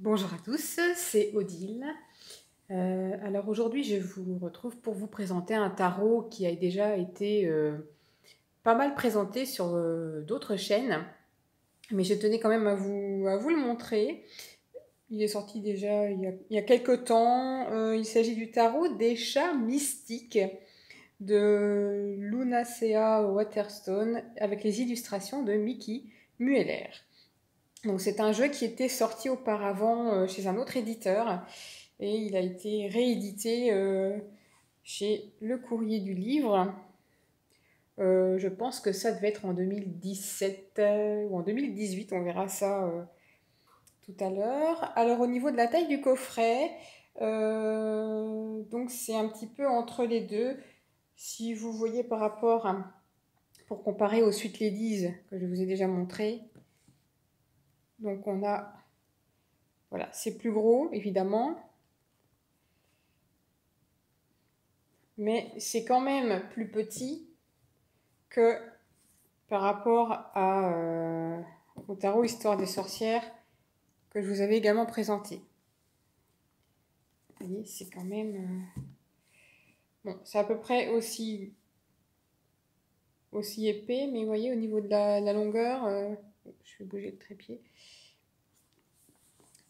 Bonjour à tous, c'est Odile. Alors aujourd'hui, je vous retrouve pour vous présenter un tarot qui a déjà été pas mal présenté sur d'autres chaînes, mais je tenais quand même à vous le montrer. Il est sorti déjà il y a quelques temps. Il s'agit du tarot des chats mystiques de Lunacea Waterstone avec les illustrations de Mickey Mueller. Donc c'est un jeu qui était sorti auparavant chez un autre éditeur et il a été réédité chez Le Courrier du Livre. Je pense que ça devait être en 2017 ou en 2018, on verra ça tout à l'heure. Alors au niveau de la taille du coffret, donc c'est un petit peu entre les deux. Si vous voyez par rapport, pour comparer aux Sweet Ladies que je vous ai déjà montré, donc on a, voilà, c'est plus gros évidemment, mais c'est quand même plus petit que par rapport au tarot Histoire des sorcières que je vous avais également présenté. Vous voyez, c'est quand même... bon, c'est à peu près aussi épais, mais vous voyez, au niveau de la longueur, je vais bouger le trépied,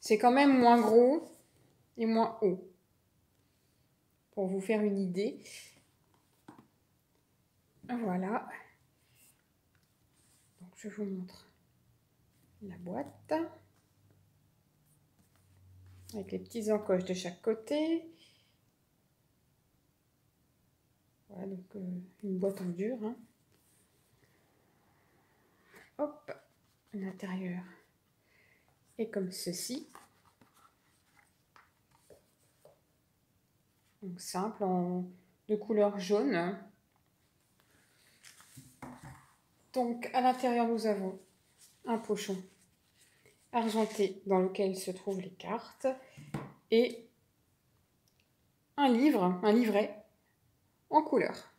c'est quand même moins gros et moins haut, pour vous faire une idée. Voilà. Donc, je vous montre la boîte, avec les petites encoches de chaque côté. Voilà, donc une boîte en dur. Hein. Hop, l'intérieur est comme ceci. Donc simple, de couleur jaune. Donc à l'intérieur, nous avons un pochon argenté dans lequel se trouvent les cartes et un livret en couleur.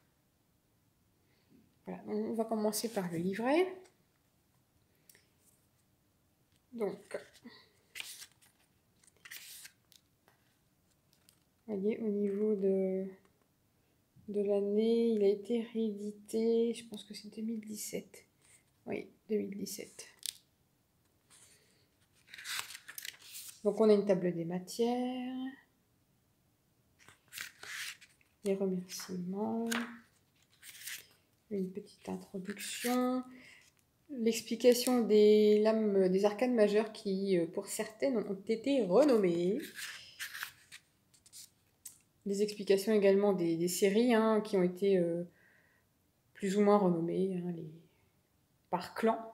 Voilà, on va commencer par le livret. Donc, vous voyez, au niveau de l'année, il a été réédité, je pense que c'est 2017. Oui, 2017. Donc on a une table des matières, les remerciements, une petite introduction, l'explication des lames des arcanes majeures qui, pour certaines, ont été renommées. Des explications également des séries qui ont été plus ou moins renommées par clan.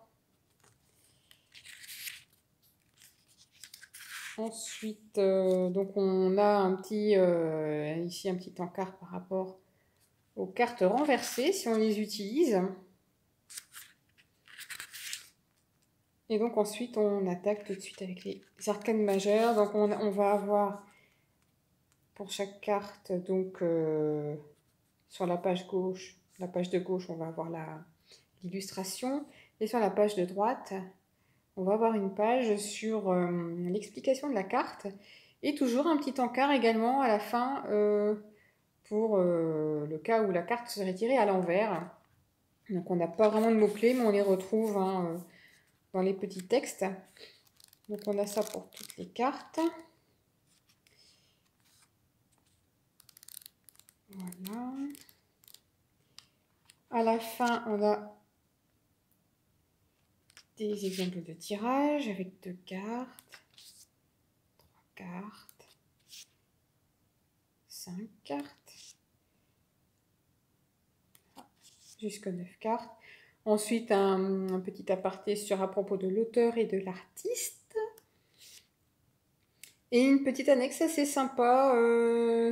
Ensuite, donc on a ici un petit encart par rapport aux cartes renversées si on les utilise. Et donc ensuite on attaque tout de suite avec les arcanes majeures. Donc on va avoir pour chaque carte, donc sur la page de gauche, on va avoir l'illustration. Et sur la page de droite, on va avoir une page sur l'explication de la carte. Et toujours un petit encart également à la fin pour le cas où la carte serait tirée à l'envers. Donc on n'a pas vraiment de mots-clés, mais on les retrouve dans les petits textes. Donc on a ça pour toutes les cartes. Voilà. À la fin, on a des exemples de tirage avec 2 cartes, 3 cartes, 5 cartes, jusqu'à 9 cartes. Ensuite, un petit aparté à propos de l'auteur et de l'artiste. Et une petite annexe assez sympa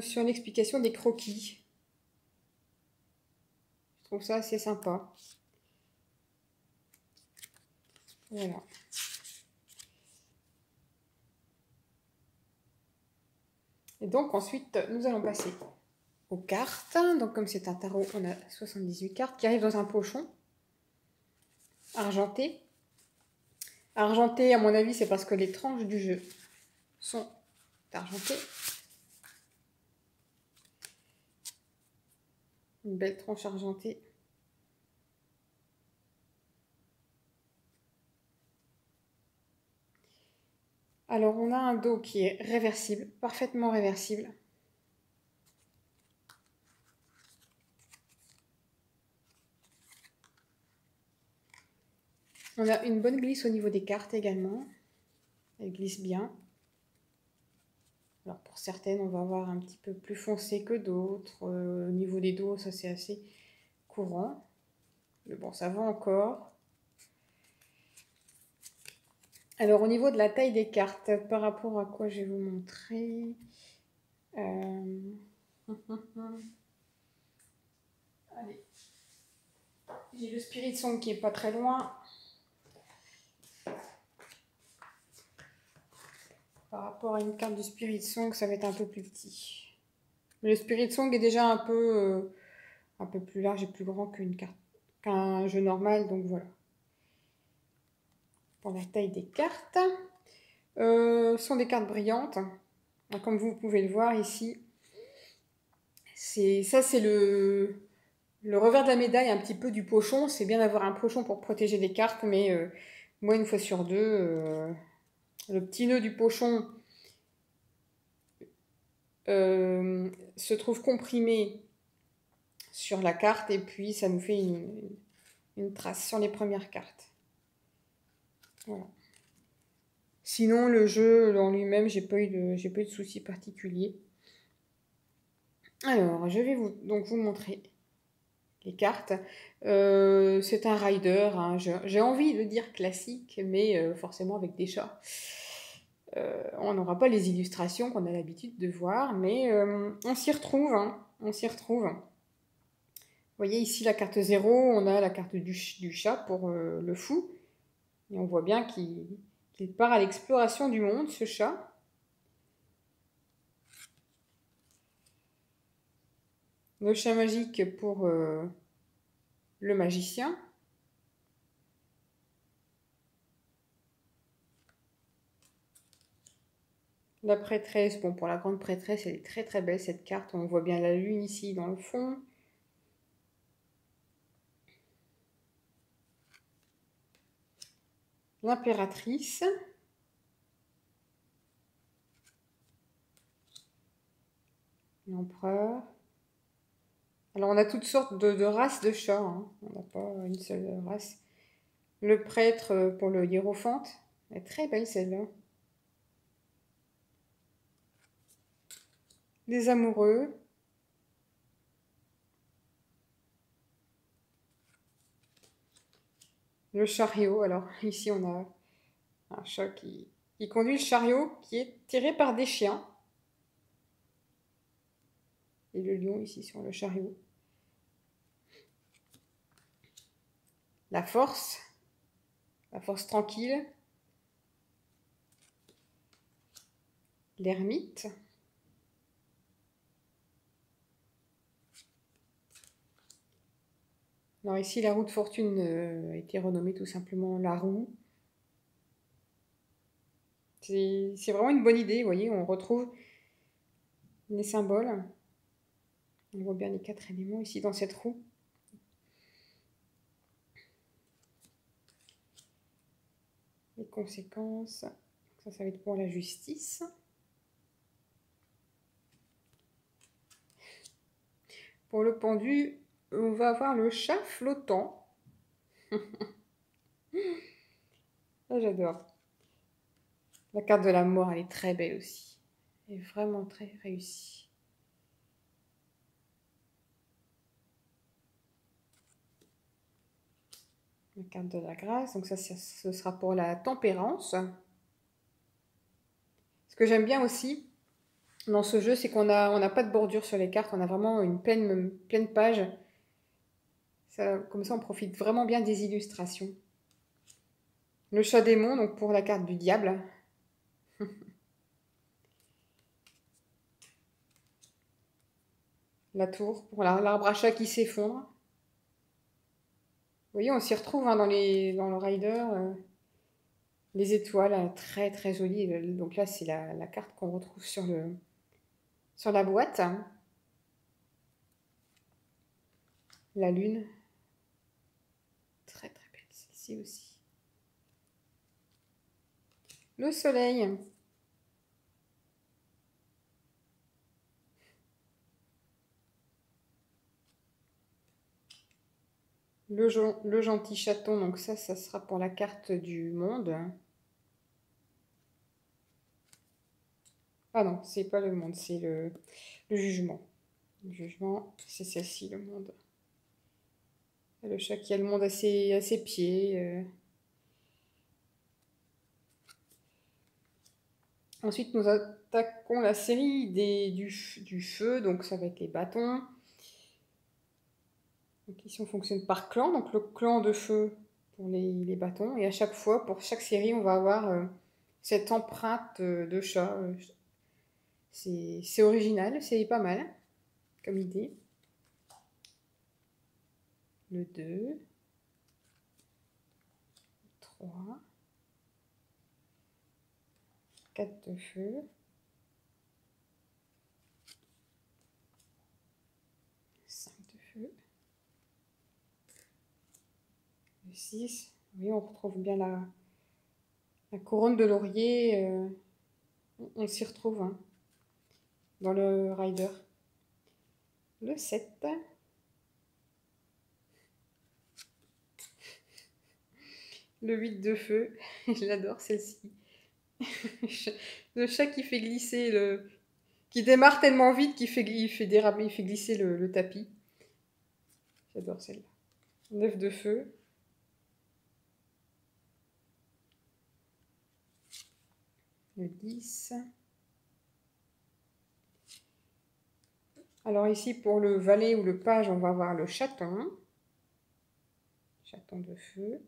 sur l'explication des croquis. Je trouve ça assez sympa. Voilà. Et donc ensuite, nous allons passer aux cartes. Donc comme c'est un tarot, on a 78 cartes qui arrivent dans un pochon argenté. Argenté, à mon avis, c'est parce que les tranches du jeu sont argentées. Une belle tranche argentée. Alors, on a un dos qui est réversible, parfaitement réversible. On a une bonne glisse au niveau des cartes également. Elle glisse bien. Alors, pour certaines, on va avoir un petit peu plus foncé que d'autres. Au niveau des dos, ça c'est assez courant. Mais bon, ça va encore. Alors, au niveau de la taille des cartes, par rapport à quoi je vais vous montrer. Allez. J'ai le Spirit Song qui est pas très loin. Par rapport à une carte du Spirit Song, ça va être un peu plus petit. Mais le Spirit Song est déjà un peu plus large et plus grand qu'un jeu normal, donc voilà. Pour la taille des cartes. Ce sont des cartes brillantes. Comme vous pouvez le voir ici. Ça, c'est le revers de la médaille un petit peu du pochon. C'est bien d'avoir un pochon pour protéger les cartes, mais moi, une fois sur deux, le petit nœud du pochon se trouve comprimé sur la carte et puis ça nous fait une trace sur les premières cartes. Voilà. Sinon, le jeu en lui-même, j'ai pas eu de soucis particuliers. Alors, je vais donc vous montrer les cartes. C'est un rider, hein. J'ai envie de dire classique, mais forcément avec des chats. On n'aura pas les illustrations qu'on a l'habitude de voir, mais on s'y retrouve. Hein. On s'y retrouve. Vous voyez ici la carte 0, on a la carte du chat pour le fou. Et on voit bien qu'il part à l'exploration du monde, ce chat. Le chat magique pour le magicien. La prêtresse, bon pour la grande prêtresse, elle est très très belle cette carte. On voit bien la lune ici dans le fond. L'impératrice. L'empereur. Alors on a toutes sortes de races de chats, hein. On n'a pas une seule race. Le prêtre pour le hiérophante. Elle est très belle celle-là. Les amoureux. Le chariot. Alors ici on a un chat qui conduit le chariot qui est tiré par des chiens. Et le lion ici sur le chariot. La force tranquille. L'ermite. Alors ici, la roue de fortune a été renommée tout simplement la roue. C'est vraiment une bonne idée, vous voyez, on retrouve les symboles. On voit bien les 4 éléments ici dans cette roue. Les conséquences, ça va être pour la justice. Pour le pendu, on va avoir le chat flottant. Ah, j'adore. La carte de la mort, elle est très belle aussi. Elle est vraiment très réussie. La carte de la grâce, donc ça, ce sera pour la tempérance. Ce que j'aime bien aussi dans ce jeu, c'est qu'on n'a pas de bordure sur les cartes, on a vraiment une pleine page. Comme ça, on profite vraiment bien des illustrations. Le chat démon, donc pour la carte du diable. La tour, pour l'arbre à chat qui s'effondre. Vous voyez, on s'y retrouve hein, dans le rider. Les étoiles, très très jolies. Donc là, c'est la carte qu'on retrouve sur la boîte. La lune, très très belle celle-ci aussi. Le soleil. Le gentil chaton, donc ça sera pour la carte du monde. Ah non, c'est pas le monde, c'est le jugement. Le jugement, c'est celle-ci, le monde. Le chat qui a le monde à ses pieds. Ensuite, nous attaquons la série du feu, donc ça va être les bâtons. Donc ici, on fonctionne par clan, donc le clan de feu pour les bâtons. Et à chaque fois, pour chaque série, on va avoir cette empreinte de chat. C'est original, c'est pas mal comme idée. Le 2, 3, 4 de feu, 5 de feu, le 6. Oui, on retrouve bien la couronne de laurier. On s'y retrouve hein, dans le rider. Le 7. Le 8 de feu. Je l'adore celle-ci. Le chat qui fait glisser qui démarre tellement vite qu'il fait déraper, il fait glisser le tapis. J'adore celle-là. 9 de feu. Le 10. Alors ici, pour le valet ou le page, on va avoir le chaton. Chaton de feu.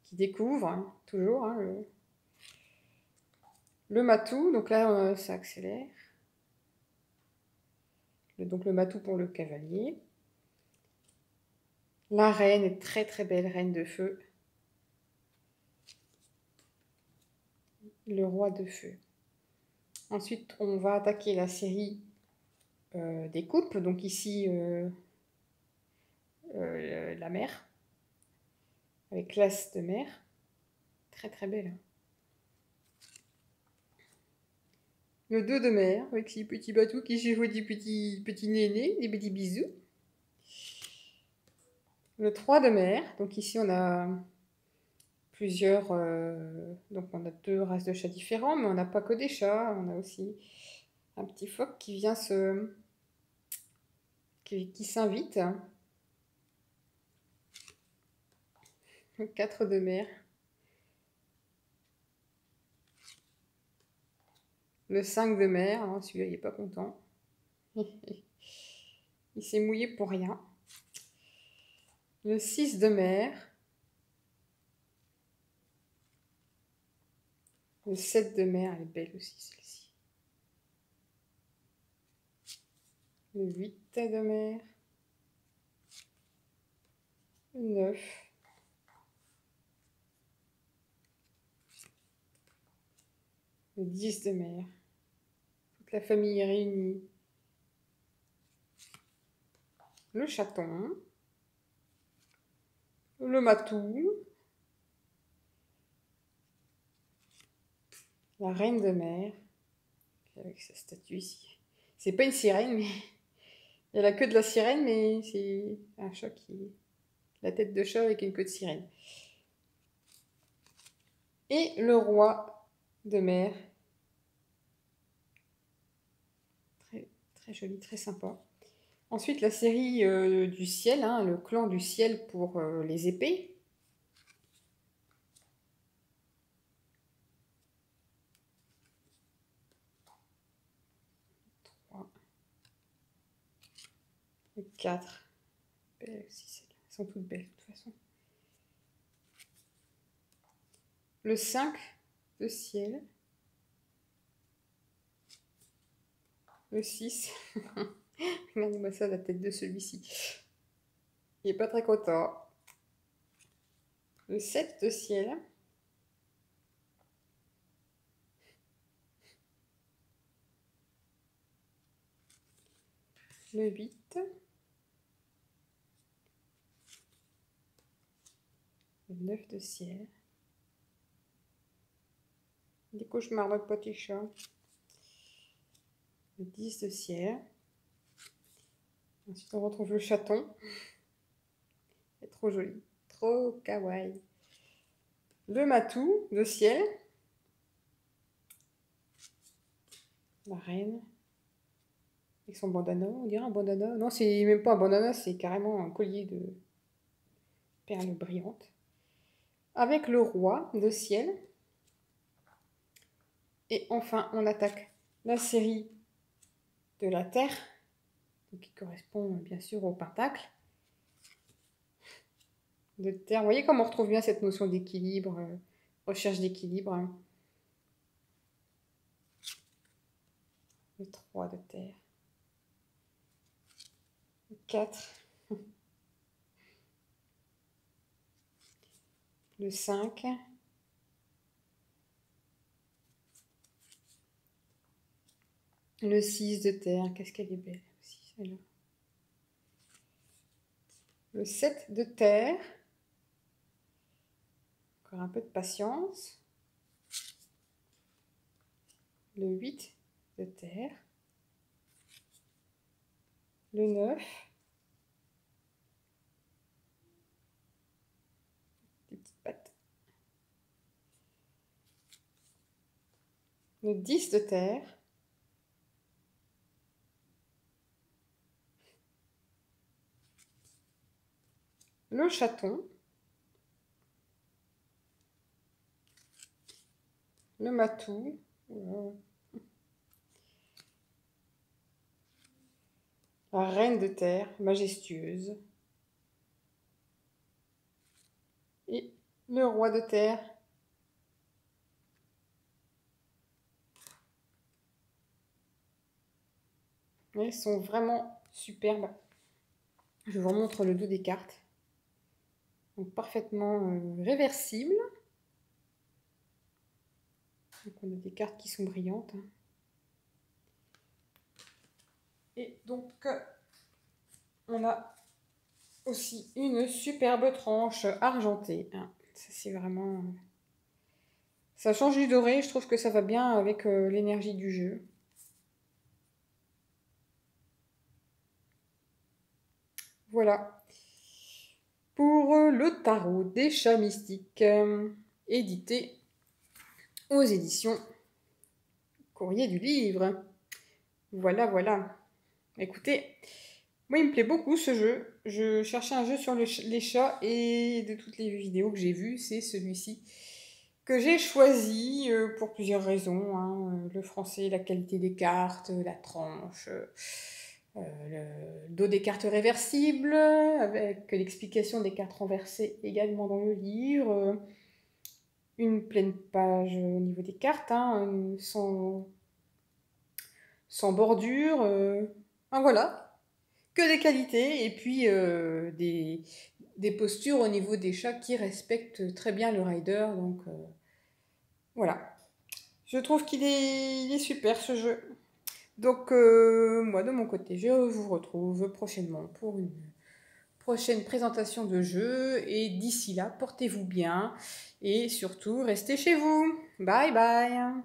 Qui découvre, hein, toujours, hein, le matou. Donc là, ça accélère. Donc le matou pour le cavalier. La reine est très très belle, reine de feu. Le roi de feu. Ensuite, on va attaquer la série des coupes. Donc ici, la mer, avec l'as de mer. Très très belle. Le 2 de mer, avec ses petits bateaux qui chevauchent des petits nénés, des petits bisous. Le 3 de mer, donc ici on a plusieurs, donc on a 2 races de chats différents, mais on n'a pas que des chats, on a aussi un petit phoque qui vient qui s'invite. Le 4 de mer. Le 5 de mer, hein, celui-là il n'est pas content. Il s'est mouillé pour rien. Le 6 de mer. Le 7 de mer, elle est belle aussi celle-ci. Le 8 de mer. Le 9. Le 10 de mer. Toute la famille est réunie. Le chaton. Le matou. La reine de mer. Avec sa statue ici. C'est pas une sirène, mais... Il y a la queue de la sirène, mais c'est un chat qui... La tête de chat avec une queue de sirène. Et le roi de mer. Très, très joli, très sympa. Ensuite, la série du ciel, hein, le clan du ciel pour les épées. Le 4. Belle aussi, elles sont toutes belles de toute façon. Le 5, le ciel. Le 6. Regardez-moi ça, la tête de celui-ci. Il n'est pas très content. Le 7 de ciel. le 8, le 9 de ciel, des cauchemars de petit chat, le 10 de ciel, ensuite on retrouve le chaton, c'est trop joli, trop kawaii, le matou de ciel, la reine, avec son bandana, on dirait un bandana, non c'est même pas un bandana, c'est carrément un collier de perles brillantes, avec le roi de ciel, et enfin on attaque la série de la terre, qui correspond bien sûr au pentacle de terre. Vous voyez comme on retrouve bien cette notion d'équilibre, recherche d'équilibre. Le 3 de terre, le 4, le 5, le 6 de terre, qu'est-ce qu'elle est belle aussi celle-là. Le 7 de terre, encore un peu de patience. Le 8 de terre, le 9, des petites pattes, le 10 de terre, le chaton, le matou, la reine de terre, majestueuse, et le roi de terre. Elles sont vraiment superbes. Je vous remontre le dos des cartes. Donc parfaitement réversible. Donc on a des cartes qui sont brillantes. Et donc on a aussi une superbe tranche argentée. Ça c'est vraiment... Ça change du doré, je trouve que ça va bien avec l'énergie du jeu. Voilà. Pour le tarot des chats mystiques, édité aux éditions Courrier du Livre. Voilà, voilà. Écoutez, moi il me plaît beaucoup ce jeu. Je cherchais un jeu sur les chats et de toutes les vidéos que j'ai vues, c'est celui-ci que j'ai choisi pour plusieurs raisons. Le français, la qualité des cartes, la tranche, le dos des cartes réversibles, avec l'explication des cartes renversées également dans le livre. Une pleine page au niveau des cartes, sans bordure. Voilà, que des qualités. Et puis des postures au niveau des chats qui respectent très bien le rider. Donc voilà. Je trouve qu'il est super ce jeu. Donc moi de mon côté, je vous retrouve prochainement pour une prochaine présentation de jeu. Et d'ici là, portez-vous bien et surtout restez chez vous. Bye bye.